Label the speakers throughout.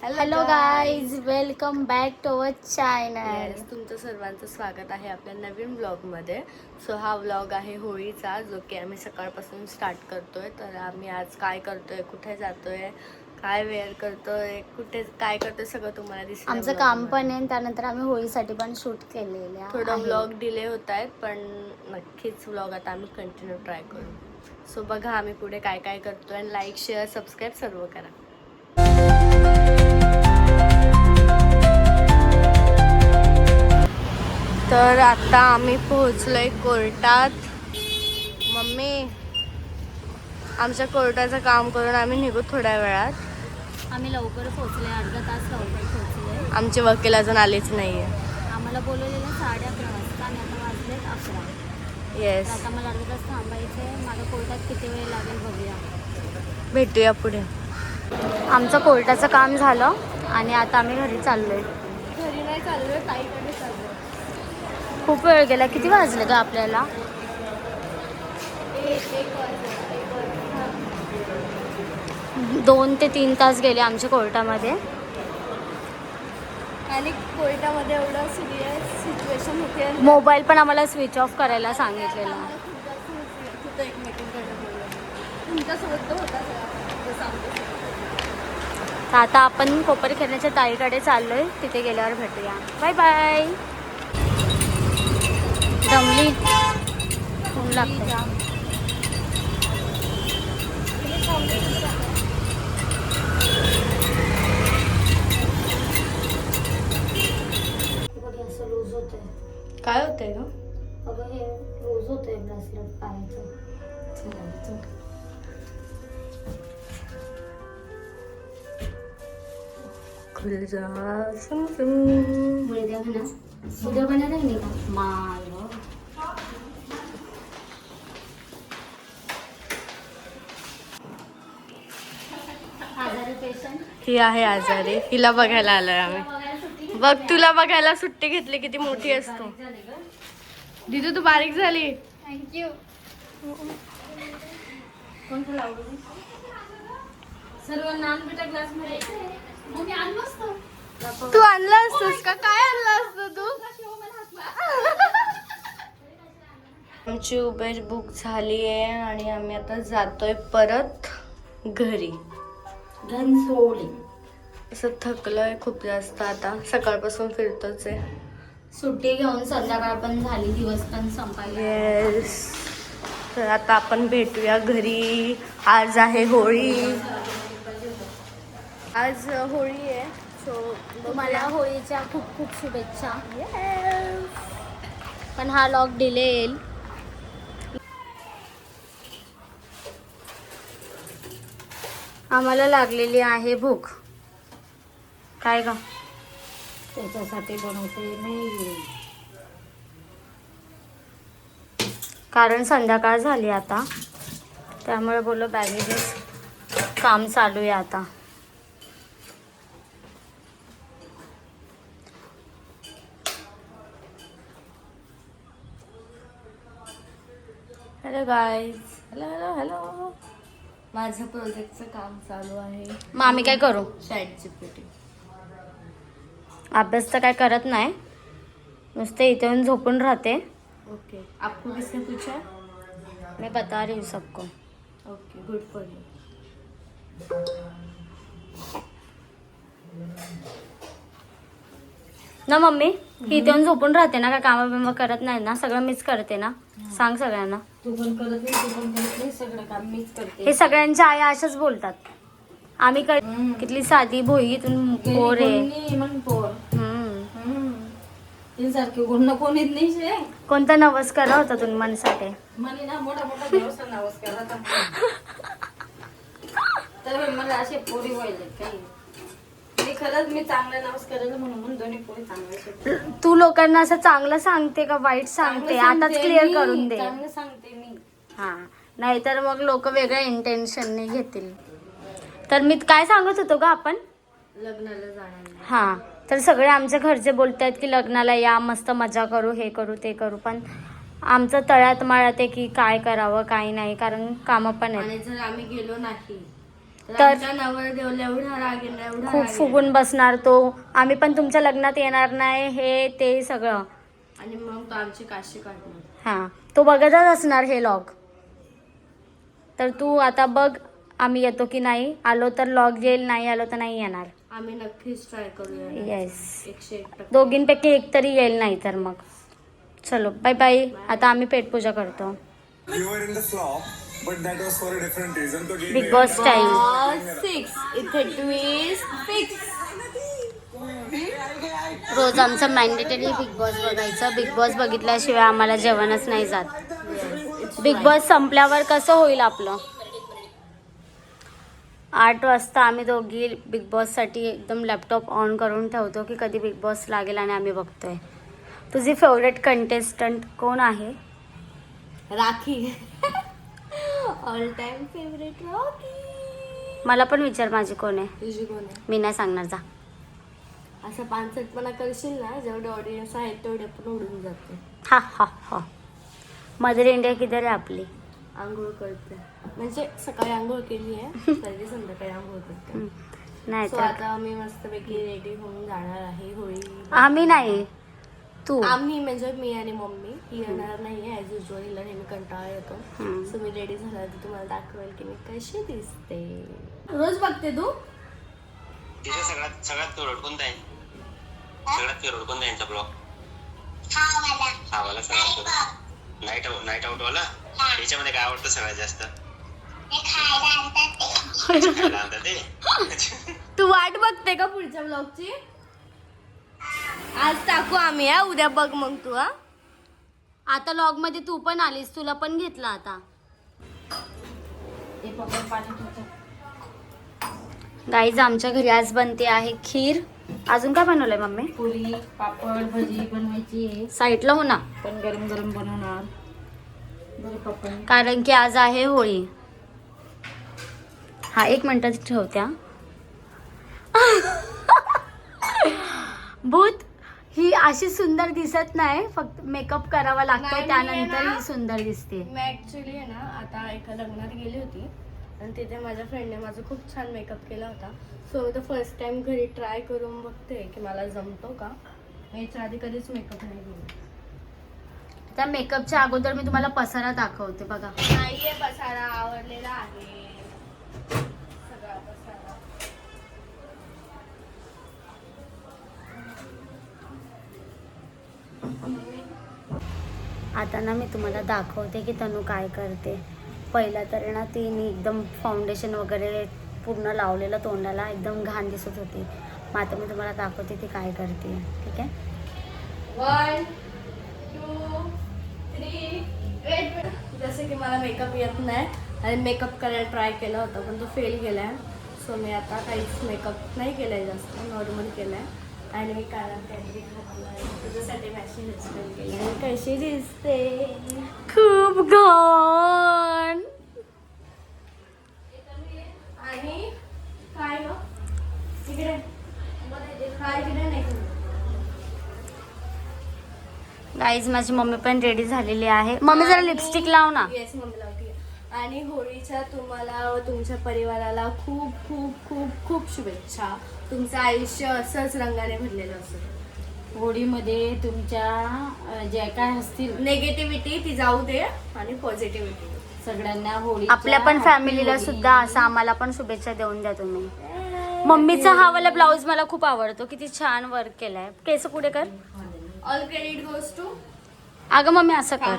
Speaker 1: Hello guys, welcome back to our channel.
Speaker 2: तुमचं सर्वांचं स्वागत आहे आपल्या नवीन ब्लॉगमध्ये. सो हा व्लॉग आहे होळीचा, जो की आम्ही सकाळपासून स्टार्ट करतोय. तर आम्ही आज काय करतोय, कुठे जातोय, काय वेअर करतोय, कुठे काय करतोय, सगळं तुम्हाला दिसेल.
Speaker 1: आमचं काम पण आहे, त्यानंतर आम्ही होळीसाठी पण शूट केलेले आहे.
Speaker 2: थोडं व्लॉग डिले होत आहेत, पण नक्कीच व्लॉग आता आम्ही कंटिन्यू ट्राय करू. सो बघा आम्ही पुढे काय काय करतोय, आणि लाईक शेअर सबस्क्राईब सर्व करा. तर आता आम्ही पोहोचलोय कोर्टात. मम्मी, आमच्या कोर्टाचं काम करून आम्ही निघू थोड्या वेळात.
Speaker 1: आम्ही लवकर पोहोचले, अर्धा तास लवकर पोहोचले.
Speaker 2: आमचे वकील अजून आलेच नाहीये.
Speaker 1: आम्हाला बोलवलेलं 11:30 वाजता आणि आता वाजलेत 11.
Speaker 2: येस,
Speaker 1: आता मला अर्धा तास थांबायचं आहे. माझ्या कोर्टात किती वेळ लागेल बघूया,
Speaker 2: भेटूया पुढे.
Speaker 1: आमचं कोर्टाचं काम झालं आणि आता आम्ही घरी चाललोय.
Speaker 2: घरी नाही चाललोय, ताईकडे चाललोय.
Speaker 1: खूप वेळ गेला. किती वाजले ग आपल्याला? 2 ते 3 तास गेले आमच्या कोर्टामध्ये.
Speaker 2: आणि कोर्टामध्ये एवढं सिरियस सिच्युएशन होते.
Speaker 1: मोबाईल पण आम्हाला स्विच ऑफ करायला सांगितलेला.
Speaker 2: एक मीटिंग तुमच्यासोबत तर होता.
Speaker 1: तर आता आपण कोपर खेळण्याच्या ताईकडे चाललोय, तिथे गेल्यावर भेटूया. Bye bye. दमली, ऊन लागतं. असं लूज होतंय.
Speaker 2: काय होतंय ग?
Speaker 1: अगं हे लूज होतंय ब्रेसलेट पायाचं. मुळद्या म्हणा, उद्या बनत आहे नाही का? माय आजारी पेशंट.
Speaker 2: ही आहे आजारी, हिला बघायला आलोय आम्ही. बघ, तुला बघायला सुट्टी घेतली, किती मोठी असतो. दिदू तू बारीक झाली.
Speaker 1: थँक्यू. कोणतं लावलं? सर्व नान बेटा ग्लास मध्ये. मी आणलं असतं.
Speaker 2: तू आणलं असतोस का? काय आणलं असतं तू? आमची उबेर बुक झाली आहे आणि आम्ही आता जातोय परत घरी.
Speaker 1: घनसोली.
Speaker 2: असं थकलोय खूप जास्त. आता सकाळपासून फिरतोच आहे.
Speaker 1: सुट्टी घेऊन संध्याकाळ पण झाली, दिवस पण संपायला.
Speaker 2: येस. तर आता आपण भेटूया घरी. आज आहे होळी. आज होळी आहे. सो
Speaker 1: तुम्हाला होळीच्या खूप खूप शुभेच्छा. पण हा लॉग डिले येईल. आम्हाला लागलेली आहे भूक. काय ग? त्याच्यासाठी बनवते मी, कारण संध्याकाळ झाली आता, त्यामुळे बोललो बॅगेजेस काम चालू आहे आता.
Speaker 2: Hello guys. Hello hello hello. माझं प्रोजेक्टचं काम चालू आहे.
Speaker 1: मग आम्ही काय करू?
Speaker 2: ChatGPT.
Speaker 1: अभ्यास तर काय करत नाही, नुसते इथे येऊन झोपून राहते.
Speaker 2: ओके, आपको किसने पूछा?
Speaker 1: मैं बता रही हूँ सबको.
Speaker 2: Okay, good for you.
Speaker 1: ना मम्मी, ही इथे येऊन झोपून राहते ना, काय कामं बिमं करत नाही ना, सगळं मीच करते ना. सांग सगळ्यांना.
Speaker 2: तू पण करत नाही, तू पण करत नाही, सगळं काम मीच करते.
Speaker 1: हे सगळ्यांच्या आई अशाच बोलतात. आम्ही कितली साधी भोईतून पोर आहे.
Speaker 2: सारखे गुण कोणीच नाही.
Speaker 1: कोणता नवस करा होता तुम्ही मनसाठी?
Speaker 2: म्हणे ना मोठा मोठा देवस्थ नवस करा तर मला असे पोरी व्हायला काही. मी खरंच मी चांगला नवस करायला म्हणून दोन्ही पोरी चांगले.
Speaker 1: तू लोकांना असं चांगलं सांगते का वाईट सांगते? आताच क्लिअर करून दे.
Speaker 2: चांगलं सांगते मी.
Speaker 1: हा, नाहीतर मग लोक वेगळ्या इंटेन्शनने घेतील. तर मी काय सांगत होतो ग आपण?
Speaker 2: लग्नाला जाणार.
Speaker 1: हा, तर सगळे आमच्या घरचे बोलतायत की लग्नाला या, मस्त मजा करू, हे करू ते करू, पण आमचं तळ्यात मळ्यात आहे की काय करावं काय नाही, कारण कामं पण आहेत.
Speaker 2: आणि जर आम्ही गेलो नाही
Speaker 1: तर
Speaker 2: आमच्या नवरदेवाला एवढा राग आहे ना, एवढा
Speaker 1: खूप
Speaker 2: राग आहे.
Speaker 1: फुगून बसणार तो. आम्ही पण तुमच्या लग्नात येणार नाही, हे ते सगळं.
Speaker 2: आणि मग तो आमची काशी काढणार.
Speaker 1: हां, तो बघतच असणार हे लॉग. तर तू आता बघ आम्ही येतो की नाही. आलो तर लॉग येईल, नाही आलो तर नाही येणार.
Speaker 2: आम्ही नक्कीच ट्राय करूया.
Speaker 1: येस,
Speaker 2: 101%.
Speaker 1: दोघींपैकी एक तरी येईल, नाही तर मग चलो बाय बाय. आता आम्ही पेटपूजा करतो.
Speaker 3: You were in the flop, but that was for a different reason. तो game
Speaker 1: बिग बॉस टाइम.
Speaker 2: 6 इथे ट्विस्ट फिक्स.
Speaker 1: रोज आमचं मॅन्डेटरी बिग बॉस बघायचं. बिग बॉस बघितल्याशिवाय आम्हाला जेवणच नाही जात. बिग बॉस संपल्यावर कसं होईल आपलं. 8 वाजता आम्ही दोघी बिग बॉससाठी एकदम लॅपटॉप ऑन करून ठेवतो की कधी बिग बॉस लागेल आणि आम्ही बघतोय. तुझी फेवरेट कंटेस्टंट कोण आहे?
Speaker 2: Rakhi. All time favourite rakhi.
Speaker 1: मला पण विचार माझी कोण आहे.
Speaker 2: तुझी कोण आहे?
Speaker 1: मी नाही सांगणार, जा.
Speaker 2: असं पानसटपणा करशील ना, जेवढे ऑडियन्स आहेत तेवढे पण उडून जाते.
Speaker 1: हा हा हा. मदर इंडिया किधर आहे आपली?
Speaker 2: आंघोळ करते, म्हणजे सकाळी आंघोळ केली आहे, तरी संध्याकाळी आंघोळ करते.
Speaker 1: नाही
Speaker 2: सो
Speaker 1: तर
Speaker 2: आता मी मस्तपैकी रेडी होऊन जाणार आहे. होळी
Speaker 1: आम्ही नाही, तू.
Speaker 2: आम्ही म्हणजे मी आणि मम्मी. ही येणार नाही ॲज युजल, हिला नेहमी कंटाळा येतो. सो मी रेडी झाला तर तुम्हाला दाखवेल की मी कशी दिसते. रोज बघते तू?
Speaker 4: तिचा सगळ्यात सगळ्यात फेवरेट कोणता आहे? सगळ्यात फेवरेट कोणता आहे यांचा ब्लॉग? हा वाला सगळ्यात फेवरेट. नाईट आउट वाला. याच्यामध्ये काय आवडतं सगळ्यात जास्त? खायला आणतात ते.
Speaker 2: तू वाट बघते का पुढच्या ब्लॉगची? आज टाकू आम्ही हा, उद्या बघ मग तू. हा,
Speaker 1: आता लॉग मध्ये तू पण आलीस, तुला पण घेतला आता. गाईज आमच्या घरी आज बनते आहे खीर. अजून काय बनवलंय मम्मी?
Speaker 5: पुरी, पापड, भजी बनवायची आहे.
Speaker 1: साईडला हो ना,
Speaker 5: पण गरम गरम बनवणार. बरं पप्पा.
Speaker 1: कारण की आज आहे होळी. हा 1 मिनिटात ठेवत्या. भूत ही अशी सुंदर दिसत नाही, फक्त मेकअप करावा लागतो
Speaker 2: नाही,
Speaker 1: त्यानंतर
Speaker 2: मी
Speaker 1: ही सुंदर दिसते.
Speaker 2: मी ऍक्च्युली आहे ना, आता एका लग्नात गेली होती आणि तिथे माझ्या फ्रेंडने माझा खूप छान मेकअप केला होता. सो मी तर फर्स्ट टाइम घरी ट्राय करून बघते की मला जमतो का. याच्या आधी कधीच मेकअप नाही केला.
Speaker 1: त्या मेकअपच्या अगोदर मी तुम्हाला पसारा दाखवते बघा.
Speaker 2: नाहीये पसारा, आवडलेला आहे सगळा पसारा.
Speaker 1: आता ना मी तुम्हाला दाखवते की तनू काय करते. पहिला तर ना तिने एकदम फाउंडेशन वगैरे पूर्ण लावलेलं तोंडाला, एकदम घाण दिसत होती. मग आता मी तुम्हाला दाखवते ती काय करते. ठीक आहे.
Speaker 2: 1 2 3 वेट. जसं की मला मेकअप येत नाही आणि मेकअप करायला ट्राय केला होता पण तो फेल गेला आहे. सो मी आता काहीच मेकअप नाही केला आहे, जास्त नॉर्मल केला आहे. आणि मी काळा कॅडरी घातला आहे, तुझ्यासाठी मॅचिंग हेअरस्टाईल केली आहे. कशी दिसते?
Speaker 1: खूप घाण.
Speaker 2: आणि काय ग इकडे काय इकडे नाही.
Speaker 1: गाईज माझी मम्मी पण रेडी झालेली आहे. मम्मी जरा लिपस्टिक लाव ना.
Speaker 2: येस मम्मी लावते. आणि होळीच्या तुम्हाला व तुमच्या परिवाराला खूप खूप खूप खूप शुभेच्छा. तुमचं आयुष्य असंच रंगाने भरलेलं असतं.
Speaker 5: होळीमध्ये तुमच्या ज्या काय असतील
Speaker 2: नेगेटिव्हिटी ती जाऊ दे आणि पॉझिटिव्हिटी.
Speaker 5: सगळ्यांना होळी
Speaker 1: आपल्या पण फॅमिलीला सुद्धा असं आम्हाला पण शुभेच्छा देऊन द्या तुम्ही. मम्मीचा हा वाला ब्लाऊज मला खूप आवडतो, किती छान वर्क केलाय. केस पुढे कर.
Speaker 2: All credit goes to.
Speaker 1: अगं मम्मी असं कर.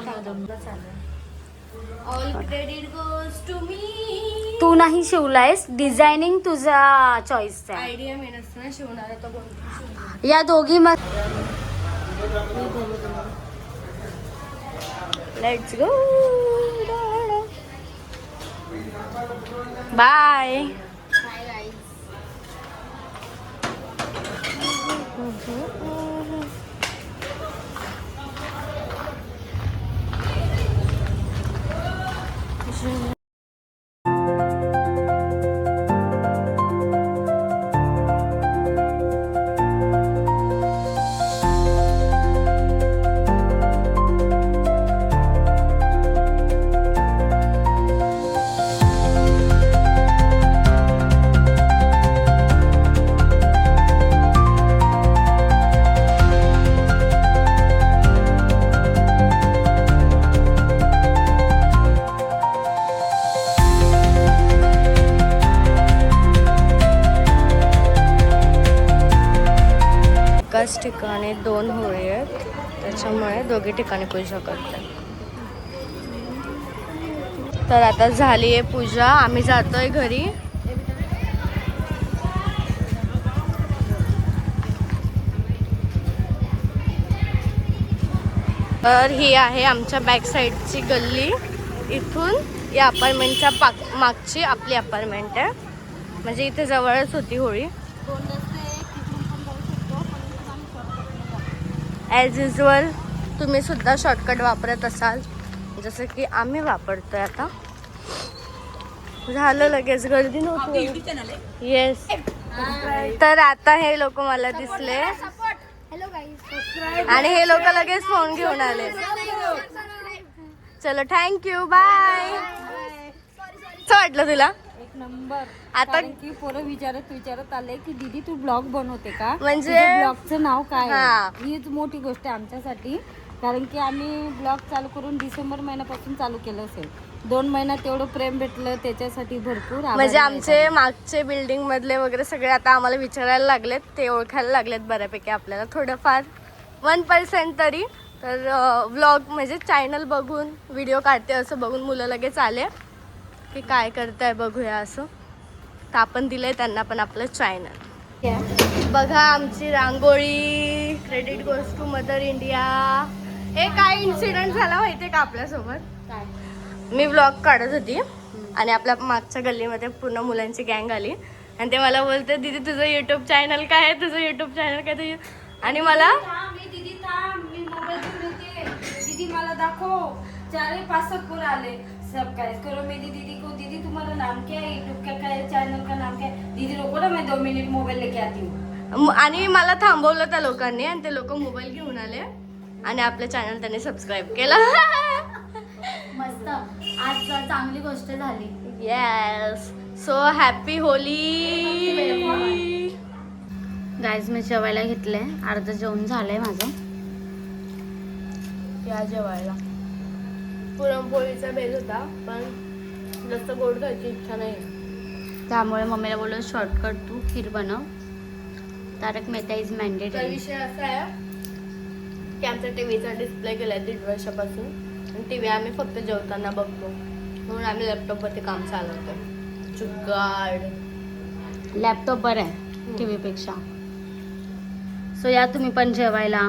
Speaker 2: All credit goes to me.
Speaker 1: तू नाही शिवलायस, डिझायनिंग तुझा चॉईस आहे.
Speaker 2: आयडिया मी नसताना शिवणार होता कोणती.
Speaker 1: या दोघी मग लेट्स गो. बाय.
Speaker 2: एकाच ठिकाणी 2 होळी आहेत, त्याच्यामुळे दोघी ठिकाणी पूजा करते. तर आता झाली आहे पूजा, आम्ही जातोय घरी. तर ही आहे आमच्या बॅक साईडची गल्ली. इथून या अपार्टमेंटच्या मागची आपली अपार्टमेंट आहे, म्हणजे इथे जवळच होती होळी. ॲज युजल तुम्ही सुद्धा शॉर्टकट वापरत असाल, जसं की आम्ही वापरतोय. आता झालं लगेच, गर्दी नव्हती. येस. तर आता हे लोक मला दिसले आणि हे लोक लगेच फोन घेऊन आले. चलो थँक्यू, बाय. कसं वाटलं तुला?
Speaker 5: एक नंबर.
Speaker 2: आता
Speaker 5: की पोरं विचारत आले की दीदी तू ब्लॉग बनवते का,
Speaker 2: म्हणजे
Speaker 5: ब्लॉगचं नाव काय
Speaker 2: हा.
Speaker 5: आहे? हीच मोठी गोष्ट आहे आमच्यासाठी, कारण की आम्ही ब्लॉग चालू करून डिसेंबर महिन्यापासून चालू केलं असेल. 2 महिन्यात एवढं प्रेम भेटलं त्याच्यासाठी भरपूर आभारी
Speaker 2: म्हणजे
Speaker 5: आहे.
Speaker 2: आमचे मागचे बिल्डिंग मधले वगैरे सगळे आता आम्हाला विचारायला लागलेत, ते ओळखायला लागलेत बऱ्यापैकी आपल्याला, थोडंफार 1% तरी. तर व्लॉग म्हणजे चॅनल बघून व्हिडिओ काढते असं बघून मुलं लगेच आले की काय करताय बघूया असं. तर आपण दिलंय त्यांना पण आपलं चॅनल. बघा आमची रांगोळी. Credit goes to mother India. हे काय इन्सिडेंट झाला माहितीये का आपल्यासोबत?
Speaker 5: काय?
Speaker 2: मी व्लॉग काढत होती आणि आपल्या मागच्या गल्लीमध्ये पूर्ण मुलांची गँग आली आणि ते मला बोलते दीदी तुझं यूट्यूब चॅनल काय आहे, तुझं यूट्यूब चॅनल काय तुझं. आणि मला
Speaker 5: दीदी मला दाखव. 4-5 पोरं आले, सब्सक्राइब करो मेरी दीदी को. दीदी तुम्हारा नाम क्या है, यूट्यूब का क्या है, चैनल का नाम क्या है? दीदी रोको ना, मैं 2 मिनट मोबाइल लेके आती हूँ.
Speaker 2: आणि मला थांबवलं त्या लोकांनी आणि ते लोक मोबाईल घेऊन आले आणि आपलं चॅनल त्यांनी सबस्क्राईब केलं.
Speaker 1: मस्त, आज चांगली गोष्ट झाली.
Speaker 2: Yes. So happy Holi.
Speaker 1: Guys मी जेवायला घेतलंय, अर्ध जेवण झालंय माझं.
Speaker 2: या जेवायला. पुरणपोळीचा बेत होता पण जास्त गोड खायची इच्छा नाही,
Speaker 1: त्यामुळे मम्मीला बोललो शॉर्टकट तू खीर बनव. तारक मेहता इज
Speaker 2: तर
Speaker 1: मॅन्डेटरी.
Speaker 2: विषय असा आहे की आमचा टीव्हीचा डिस्प्ले केलाय 1.5 वर्षापासून आणि टीव्ही आम्ही फक्त जेवताना बघतो, म्हणून आम्ही लॅपटॉपवरती काम चालवतो. जुगाड.
Speaker 1: लॅपटॉप बरं आहे टी व्हीपेक्षा. सो या तुम्ही पण जेवायला.